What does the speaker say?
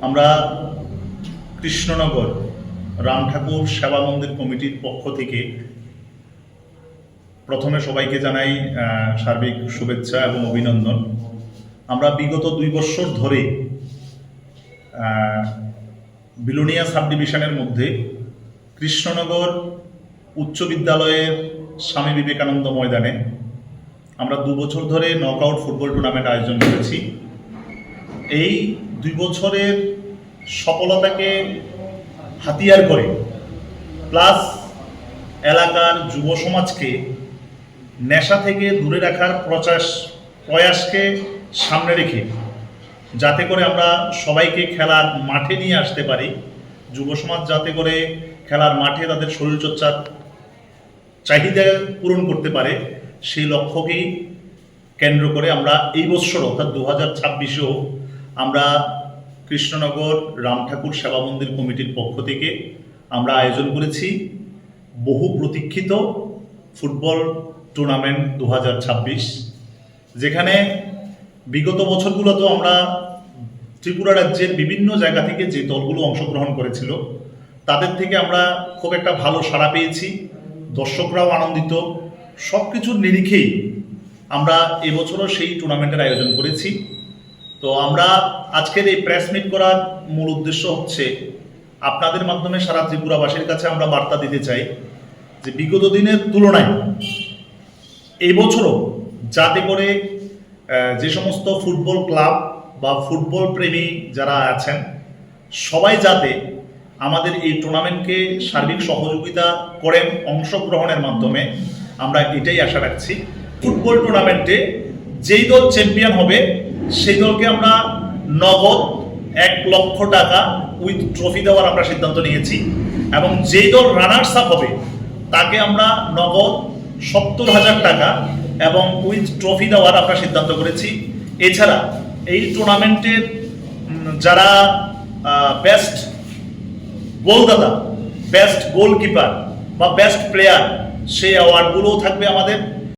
আমরা কৃষ্ণনগর রাম ঠাকুর সেবা মন্দির কমিটির পক্ষ থেকে প্রথমে সবাইকে জানাই সার্বিক শুভেচ্ছা এবং অভিনন্দন। আমরা বিগত 2 বছর ধরে বিলোনিয়া সাব ডিভিশনের মধ্যে কৃষ্ণনগর উচ্চ বিদ্যালয়ের স্বামী বিবেকানন্দ ময়দানে আমরা 2 বছর ধরে নকআউট ফুটবল টুর্নামেন্ট আয়োজন করেছি। এই 2 বছরের সফলতাকে হাতিয়ার করে প্লাস এলাকার যুব সমাজকে নেশা থেকে দূরে রাখার প্রয়াসকে সামনে রেখে যাতে করে আমরা সবাইকে খেলার মাঠে নিয়ে আসতে পারি, যুব সমাজ যাতে করে খেলার মাঠে তাদের শরীরচর্চার চাহিদা পূরণ করতে পারে, সেই লক্ষ্যকেই কেন্দ্র করে আমরা এই বছর অর্থাৎ 2026-এও আমরা কৃষ্ণনগর রাম ঠাকুর সেবা মন্দির কমিটির পক্ষ থেকে আমরা আয়োজন করেছি বহু প্রতীক্ষিত ফুটবল টুর্নামেন্ট 2026, যেখানে বিগত বছরগুলোতেও আমরা ত্রিপুরা রাজ্যের বিভিন্ন জায়গা থেকে যে দলগুলো অংশগ্রহণ করেছিল তাদের থেকে আমরা খুব একটা ভালো সাড়া পেয়েছি, দর্শকরাও আনন্দিত। সব কিছুর নিরিখেই আমরা এবছরও সেই টুর্নামেন্টের আয়োজন করেছি। তো আমরা আজকের এই প্রেস মিট করার মূল উদ্দেশ্য হচ্ছে আপনাদের মাধ্যমে সারা ত্রিপুরাবাসীর কাছে আমরা বার্তা দিতে চাই যে বিগত দিনের তুলনায় এই বছরও যাতে করে যে সমস্ত ফুটবল ক্লাব বা ফুটবল প্রেমী যারা আছেন সবাই যাতে আমাদের এই টুর্নামেন্টকে সার্বিক সহযোগিতা করেন অংশগ্রহণের মাধ্যমে, আমরা এটাই আশা রাখছি। ফুটবল টুর্নামেন্টে যেই দল চ্যাম্পিয়ন হবে সেই দলকে আমরা নগদ 1 লক্ষ টাকা উইথ ট্রফি দেওয়ার আমরা সিদ্ধান্ত নিয়েছি এবং যেই দল রানার্স আপ হবে তাকে আমরা নগদ 70,000 টাকা এবং উইথ ট্রফি দেওয়ার আমরা সিদ্ধান্ত করেছি। এছাড়া এই টুর্নামেন্টের যারা বেস্ট গোলদাতা, বেস্ট গোলকিপার বা বেস্ট প্লেয়ার সেই অ্যাওয়ার্ডগুলোও থাকবে আমাদের।